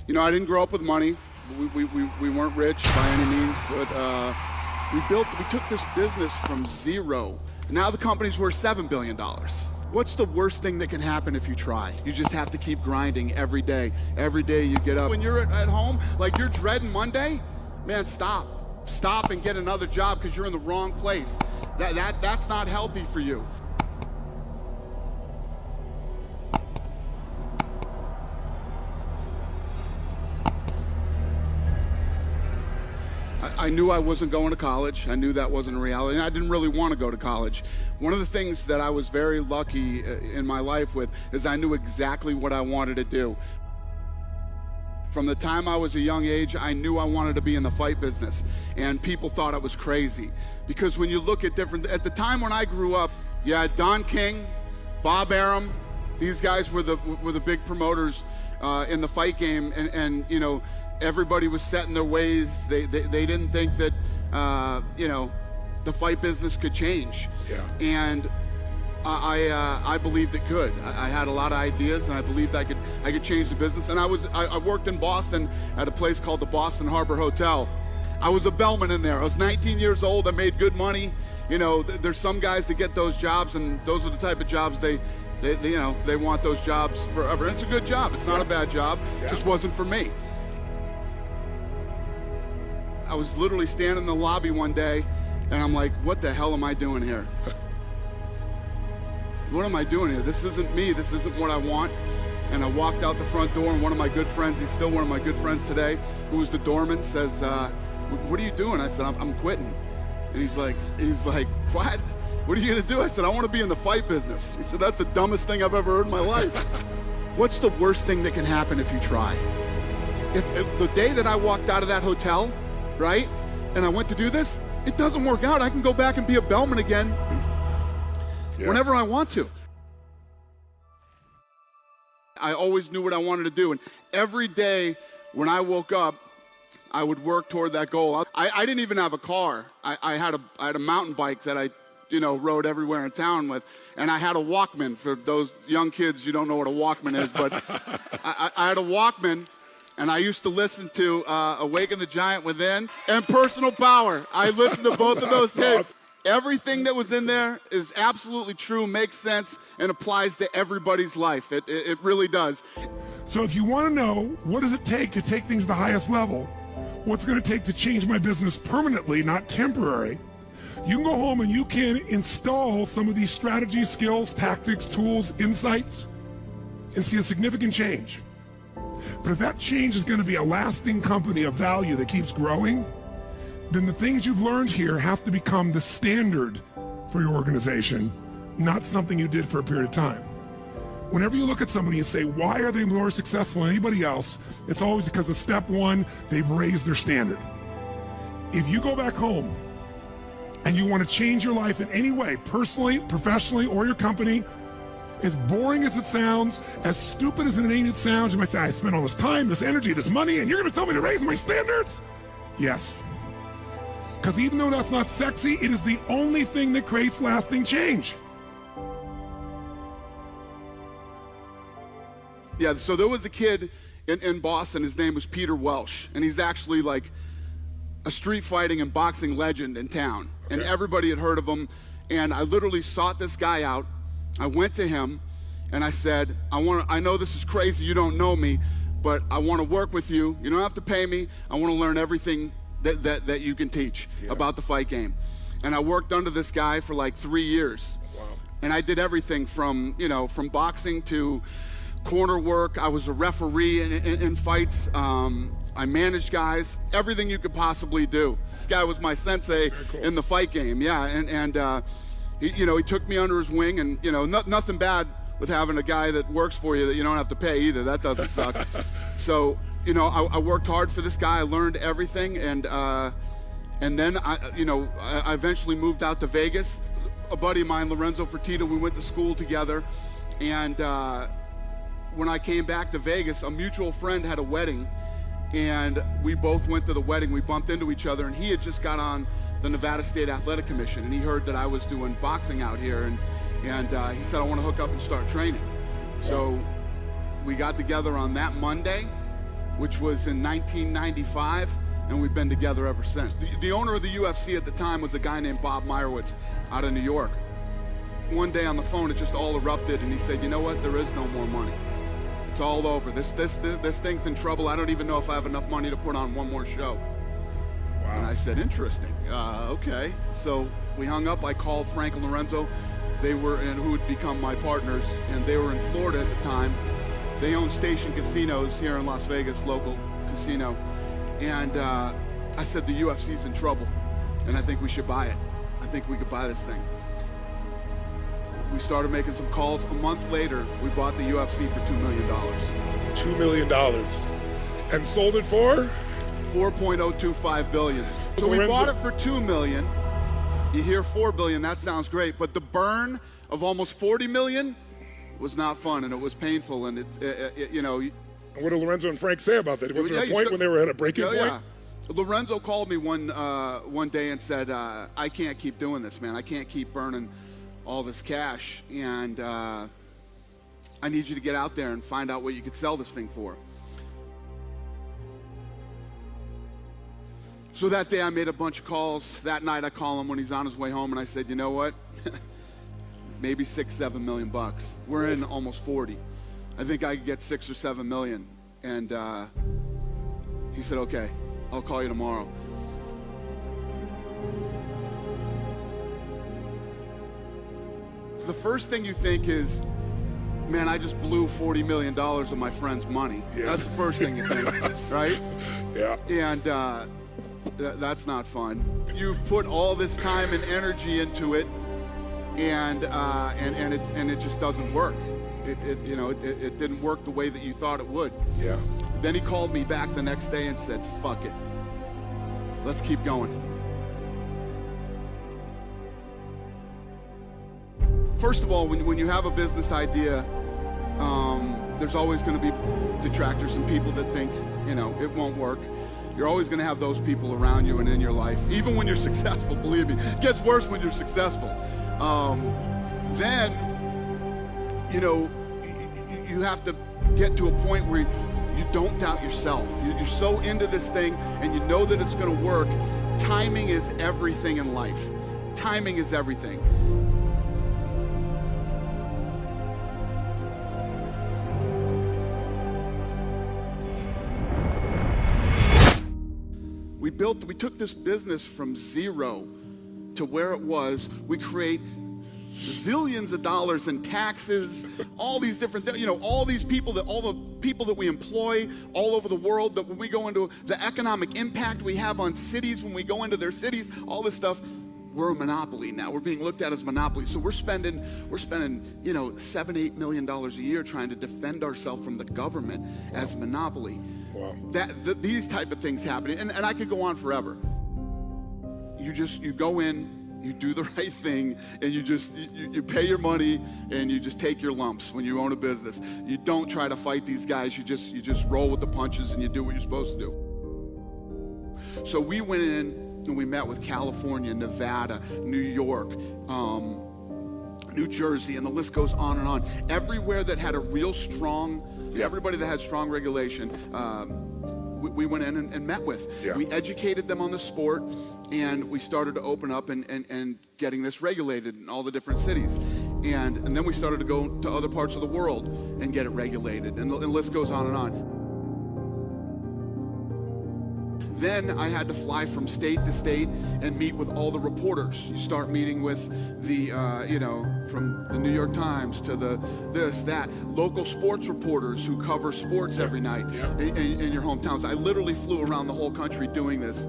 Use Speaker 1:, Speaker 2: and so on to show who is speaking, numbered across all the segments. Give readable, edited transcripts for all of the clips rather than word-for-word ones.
Speaker 1: You know, I didn't grow up with money. We weren't rich by any means, but we took this business from zero. Now the company's worth $7 billion. What's the worst thing that can happen if you try? You just have to keep grinding every day. Every day you get up. When you're at home, like you're dreading Monday, man, stop. Stop and get another job because you're in the wrong place. That's not healthy for you. I knew I wasn't going to college. I knew that wasn't a reality, and I didn't really want to go to college. One of the things that I was very lucky in my life with is I knew exactly what I wanted to do. From the time I was a young age, I knew I wanted to be in the fight business, and people thought I was crazy. Because when you look at at the time when I grew up, you had Don King, Bob Arum, these guys were the big promoters in the fight game, and you know, everybody was set in their ways. They didn't think that you know, the fight business could change.
Speaker 2: Yeah.
Speaker 1: And I believed it could. I had a lot of ideas, and I believed I could change the business. And I worked in Boston at a place called the Boston Harbor Hotel. I was a bellman in there. I was 19 years old. I made good money. You know, there's some guys that get those jobs, and those are the type of jobs they you know, they want those jobs forever. And it's a good job. It's not a bad job. It just wasn't for me. I was literally standing in the lobby one day, and I'm like, what the hell am I doing here? What am I doing here? This isn't me. This isn't what I want. And I walked out the front door, and one of my good friends, he's still one of my good friends today, who was the doorman, says, what are you doing? I said, I'm quitting. And he's like, what? What are you gonna do? I said, I wanna be in the fight business. He said, that's the dumbest thing I've ever heard in my life. What's the worst thing that can happen if you try? If the day that I walked out of that hotel, right, and I went to do this, it doesn't work out, I can go back and be a bellman again whenever I want to. I always knew what I wanted to do, and every day when I woke up, I would work toward that goal. I didn't even have a car. I had a mountain bike that I, you know, rode everywhere in town with, and I had a Walkman. For those young kids, you don't know what a Walkman is, but I had a Walkman. And I used to listen to Awaken the Giant Within and Personal Power. I listened to both of those tapes. Everything that was in there is absolutely true, makes sense, and applies to everybody's life. It really does.
Speaker 2: So if you want to know what does it take to take things to the highest level, what's going to take to change my business permanently, not temporary, you can go home and you can install some of these strategies, skills, tactics, tools, insights, and see a significant change. But if that change is going to be a lasting company of value that keeps growing, then the things you've learned here have to become the standard for your organization, not something you did for a period of time. Whenever you look at somebody and say, why are they more successful than anybody else? It's always because of step one, they've raised their standard. If you go back home and you want to change your life in any way, personally, professionally, or your company, as boring as it sounds, as stupid as it sounds, you might say, I spent all this time, this energy, this money, and you're going to tell me to raise my standards? Yes. Because even though that's not sexy, it is the only thing that creates lasting change.
Speaker 1: Yeah, so there was a kid in Boston, his name was Peter Welsh, and he's actually like a street fighting and boxing legend in town. And everybody had heard of him, and I literally sought this guy out. I went to him and I said, I know this is crazy, you don't know me, but I want to work with you. You don't have to pay me. I want to learn everything that you can teach about the fight game. And I worked under this guy for like 3 years.
Speaker 2: Wow.
Speaker 1: And I did everything from, you know, from boxing to corner work. I was a referee in fights. I managed guys, everything you could possibly do. This guy was my sensei in the fight game, and he, you know, he took me under his wing, and you know, nothing bad with having a guy that works for you that you don't have to pay either. That doesn't suck. So, you know, I worked hard for this guy. I learned everything, and then I eventually moved out to Vegas. A buddy of mine, Lorenzo Fertitta, we went to school together, and when I came back to Vegas, a mutual friend had a wedding, and we both went to the wedding. We bumped into each other, and he had just got on the Nevada State Athletic Commission, and he heard that I was doing boxing out here, and he said, I want to hook up and start training. So we got together on that Monday, which was in 1995, and we've been together ever since. The owner of the UFC at the time was a guy named Bob Meyerowitz out of New York. One day on the phone, it just all erupted, and he said, you know what, there is no more money. It's all over. This thing's in trouble. I don't even know if I have enough money to put on one more show. Wow. And I said, interesting. Okay. So we hung up. I called Frank and Lorenzo. They were, and who would become my partners, and they were in Florida at the time. They own Station Casinos here in Las Vegas, local casino. And I said, the UFC's in trouble, and I think we should buy it. I think we could buy this thing. We started making some calls. A month later, we bought the UFC for $2 million.
Speaker 2: $2 million. And sold it for?
Speaker 1: $4.025 billion. So we bought it for $2 million. You hear $4 billion, that sounds great, but the burn of almost $40 million was not fun, and it was painful, and you know.
Speaker 2: And what did Lorenzo and Frank say about that? Was there a point when they were at a breaking point?
Speaker 1: Yeah. Lorenzo called me one day and said, I can't keep doing this, man. I can't keep burning all this cash, and I need you to get out there and find out what you could sell this thing for. So that day I made a bunch of calls. That night I call him when he's on his way home, and I said, you know what? Maybe $6-7 million bucks. We're in almost 40. I think I could get 6 or 7 million. And he said, okay, I'll call you tomorrow. The first thing you think is, man, I just blew $40 million of my friend's money. Yeah. That's the first thing you think, right?
Speaker 2: Yeah.
Speaker 1: And that's not fun. You've put all this time and energy into it, and it just doesn't work. It didn't work the way that you thought it would.
Speaker 2: Yeah.
Speaker 1: Then he called me back the next day and said, fuck it. Let's keep going. First of all, when you have a business idea, there's always going to be detractors and people that think, it won't work. You're always going to have those people around you and in your life, even when you're successful, believe me. It gets worse when you're successful. Then, you have to get to a point where you don't doubt yourself. You're so into this thing and you know that it's going to work. Timing is everything in life. Timing is everything. We took this business from zero to where it was. We create zillions of dollars in taxes, all these different, all the people that we employ all over the world, that when we go into the economic impact we have on cities, when we go into their cities, all this stuff, we're a monopoly now. We're being looked at as monopoly. So we're spending, $7-8 million a year trying to defend ourselves from the government as monopoly.
Speaker 2: Wow.
Speaker 1: These type of things happening, and I could go on forever. You go in, you do the right thing, and you pay your money, and you just take your lumps when you own a business. You don't try to fight these guys. You just roll with the punches, and you do what you're supposed to do. So we went in and we met with California, Nevada, New York, New Jersey, and the list goes on and on. Everywhere that had a real strong, everybody that had strong regulation, we went in and met with. Yeah. We educated them on the sport, and we started to open up and getting this regulated in all the different cities. And then we started to go to other parts of the world and get it regulated, and the list goes on and on. Then I had to fly from state to state and meet with all the reporters. You start meeting with the, from the New York Times to that, local sports reporters who cover sports every night in your hometowns. I literally flew around the whole country doing this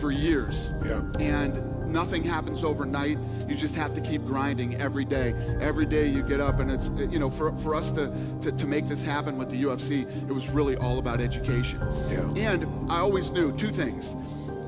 Speaker 1: for years. Yeah. And nothing happens overnight. You just have to keep grinding every day. Every day you get up, and it's, for us to make this happen with the UFC, it was really all about education. Yeah. And I always knew two things.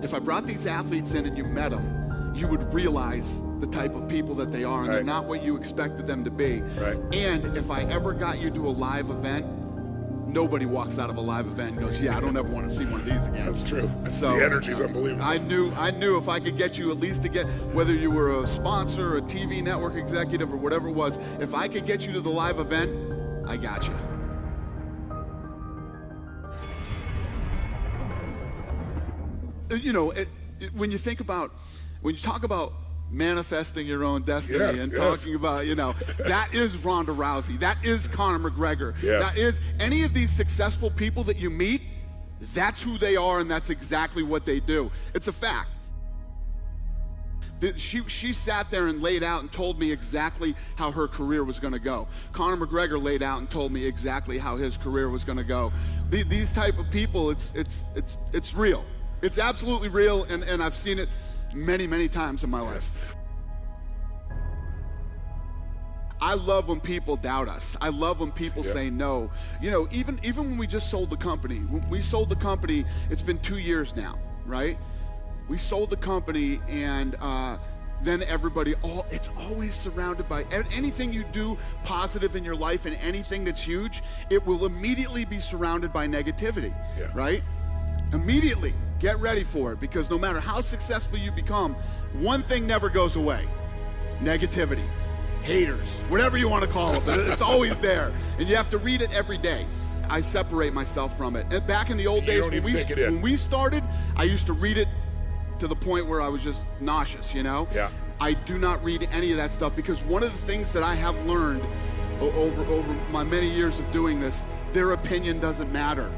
Speaker 1: If I brought these athletes in and you met them, you would realize the type of people that they are, and they're not what you expected them to be. Right. And if I ever got you to a live event, nobody walks out of a live event and goes, yeah, I don't ever want to see one of these again.
Speaker 2: That's true. So the energy's unbelievable.
Speaker 1: I knew if I could get you at least to get, whether you were a sponsor, a TV network executive, or whatever it was, if I could get you to the live event, I got you. when you talk about manifesting your own destiny talking about, that is Ronda Rousey, that is Conor McGregor, that is any of these successful people that you meet, that's who they are and that's exactly what they do. It's a fact. She sat there and laid out and told me exactly how her career was going to go. Conor McGregor laid out and told me exactly how his career was going to go. These type of people, it's real. It's absolutely real, and I've seen it many, many times in my life. I love when people doubt us. I love when people say no. Even when we just sold the company. When we sold the company, it's been 2 years now, right? We sold the company, and then everybody, it's always surrounded by anything you do positive in your life and anything that's huge, it will immediately be surrounded by negativity, right? Immediately. Get ready for it, because no matter how successful you become, one thing never goes away: negativity, haters, whatever you want to call it, but it's always there, and you have to read it every day. I separate myself from it. And back in the old days when we started, I used to read it to the point where I was just nauseous, I do not read any of that stuff, because one of the things that I have learned over my many years of doing this, their opinion doesn't matter.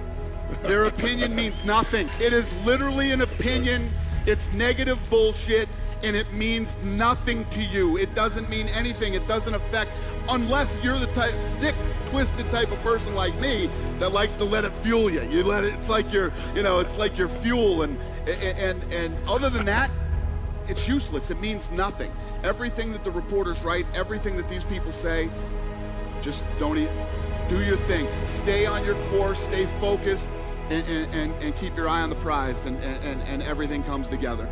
Speaker 1: Their opinion means nothing. It is literally an opinion. It's negative bullshit, and it means nothing to you. It doesn't mean anything. It doesn't affect, unless you're the type, sick, twisted type of person like me that likes to let it fuel you. You let it. It's like your, it's like your fuel, and other than that, it's useless. It means nothing. Everything that the reporters write, everything that these people say, just don't even. Do your thing. Stay on your course. Stay focused, and keep your eye on the prize, and everything comes together.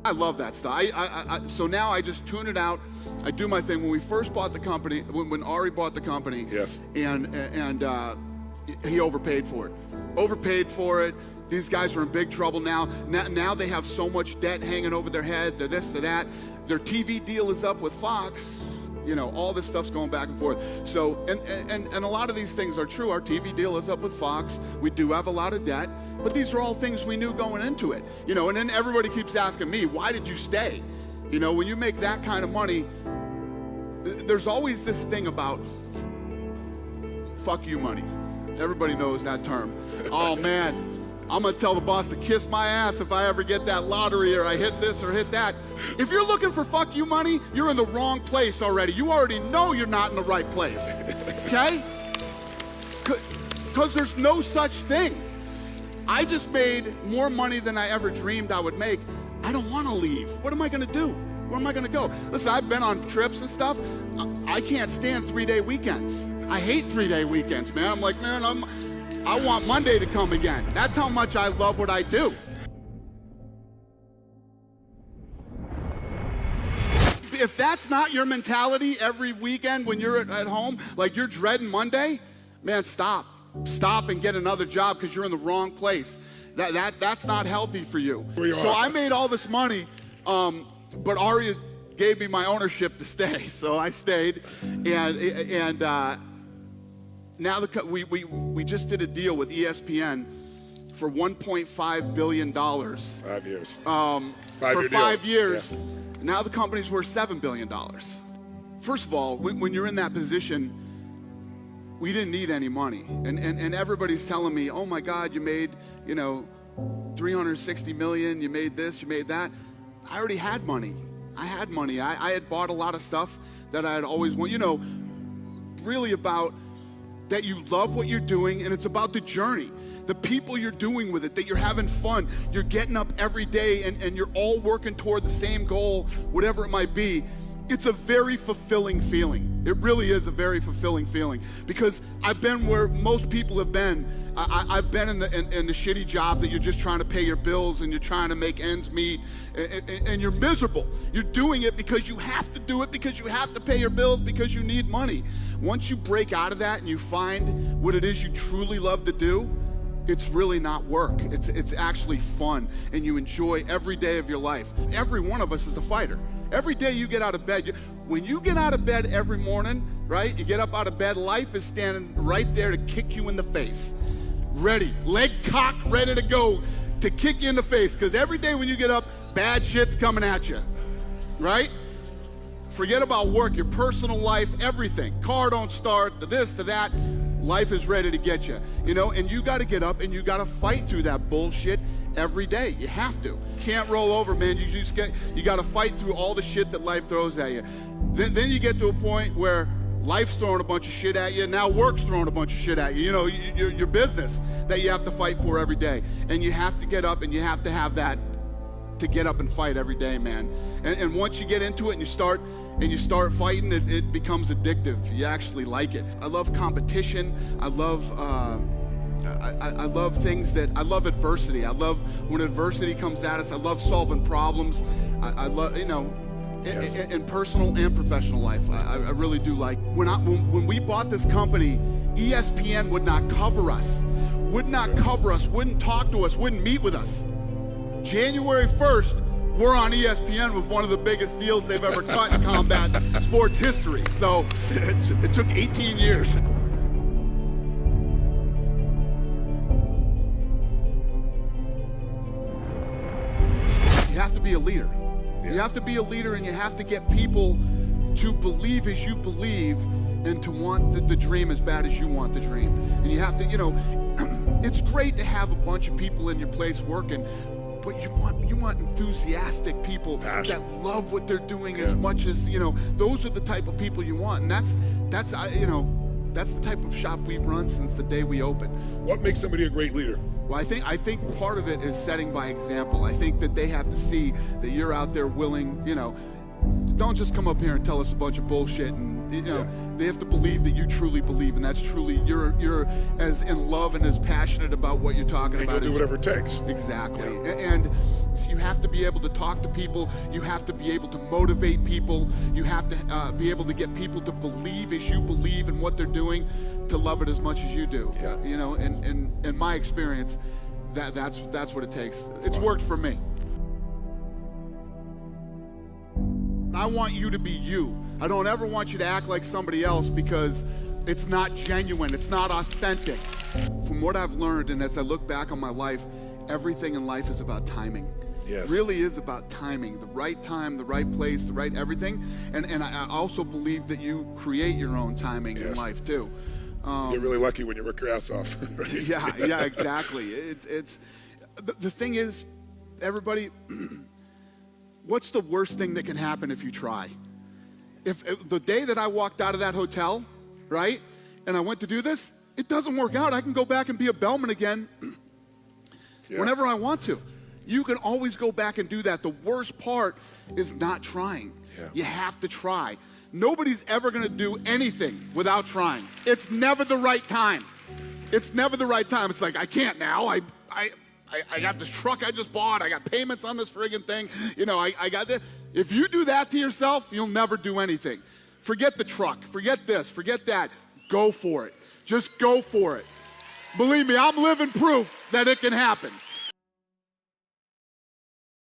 Speaker 1: I love that stuff. So now I just tune it out. I do my thing. When we first bought the company, when Ari bought the company, and he overpaid for it. Overpaid for it. These guys are in big trouble now. Now they have so much debt hanging over their head. They're this, they're that. Their TV deal is up with Fox. All this stuff's going back and forth. So, and a lot of these things are true. Our TV deal is up with Fox. We do have a lot of debt, but these are all things we knew going into it. And then everybody keeps asking me, why did you stay? When you make that kind of money, there's always this thing about fuck you money. Everybody knows that term. Oh man, I'm gonna tell the boss to kiss my ass if I ever get that lottery, or I hit this or hit that. If you're looking for fuck you money, you're in the wrong place already. You already know you're not in the right place, okay? Because there's no such thing. I just made more money than I ever dreamed I would make. I don't wanna leave. What am I gonna do? Where am I gonna go? Listen, I've been on trips and stuff. I can't stand 3-day weekends. I hate 3-day weekends, man. I'm like, man, I want Monday to come again. That's how much I love what I do. If that's not your mentality every weekend when you're at home, like you're dreading Monday, man, stop. Stop and get another job, because you're in the wrong place. That's not healthy for you. So I made all this money, but Ari gave me my ownership to stay, so I stayed, and now we just did a deal with ESPN for $1.5 billion.
Speaker 3: 5 years.
Speaker 1: For 5 years. Now the company's worth $7 billion. First of all, when you're in that position, we didn't need any money. And everybody's telling me, oh my God, you made, $360 million, you made this, you made that. I already had money. I had money. I had bought a lot of stuff that I had always wanted, really about that you love what you're doing, and it's about the journey, the people you're doing with it, that you're having fun, you're getting up every day, and you're all working toward the same goal, whatever it might be. It's a very fulfilling feeling. It really is a very fulfilling feeling, because I've been where most people have been. I've been in the shitty job that you're just trying to pay your bills and you're trying to make ends meet, and you're miserable. You're doing it because you have to do it, because you have to pay your bills, because you need money. Once you break out of that and you find what it is you truly love to do, it's really not work. It's actually fun, and you enjoy every day of your life. Every one of us is a fighter. Every day you get out of bed, when you get out of bed every morning, right? You get up out of bed, life is standing right there to kick you in the face. Ready, leg cocked, ready to go to kick you in the face. Because every day when you get up, bad shit's coming at you, right? Forget about work, your personal life, everything. Car don't start, to this, to that. Life is ready to get you, you know? And you got to get up and you got to fight through that bullshit every day. You have to. Can't roll over, man. You got to fight through all the shit that life throws at you. Then you get to a point where life's throwing a bunch of shit at you. Now work's throwing a bunch of shit at you. You know, your business that you have to fight for every day. And you have to get up and you have to have that to get up and fight every day, man. And once you get into it and you start fighting, it becomes addictive. You actually like it. I love competition. I love things that, I love adversity. I love when adversity comes at us. I love solving problems. I love, you know, in personal and professional life. I really do like, when we bought this company, ESPN would not cover us, wouldn't talk to us, wouldn't meet with us. January 1st, we're on ESPN with one of the biggest deals they've ever cut in combat sports history. So it took 18 years. You have to be a leader. You have to be a leader, and you have to get people to believe as you believe and to want the dream as bad as you want the dream. And you have to, you know, it's great to have a bunch of people in your place working, but you want enthusiastic people that love what they're doing as much as, you know, those are the type of people you want. And that's the type of shop we've run since the day we opened.
Speaker 2: What makes somebody a great leader?
Speaker 1: Well, I think part of it is setting by example. I think that they have to see that you're out there willing, you know, don't just come up here and tell us a bunch of bullshit, and you know, they have to believe that you truly believe, and that's truly, you're as in love and as passionate about what you're talking about.
Speaker 2: And you'll do whatever it takes.
Speaker 1: Exactly. And so you have to be able to talk to people, you have to be able to motivate people, you have to be able to get people to believe as you believe in what they're doing, to love it as much as you do. You know, and in my experience, that's what it takes. It's worked for me. I want you to be you. I don't ever want you to act like somebody else, because it's not genuine, it's not authentic. From what I've learned, and as I look back on my life, everything in life is about timing. It really is about timing, the right time, the right place, the right everything. And I also believe that you create your own timing in life too.
Speaker 2: You're really lucky when you work your ass off. Right?
Speaker 1: Yeah, exactly. It's the thing is, everybody, what's the worst thing that can happen if you try? If the day that I walked out of that hotel, right, and I went to do this, it doesn't work out, I can go back and be a bellman again whenever I want to. You can always go back and do that. The worst part is not trying. You have to try. Nobody's ever gonna do anything without trying. It's never the right time. It's never the right time. It's like, I can't now. I got this truck I just bought. I got payments on this friggin' thing. You know, I got this. If you do that to yourself, you'll never do anything. Forget the truck. Forget this. Forget that. Go for it. Just go for it. Believe me, I'm living proof that it can happen.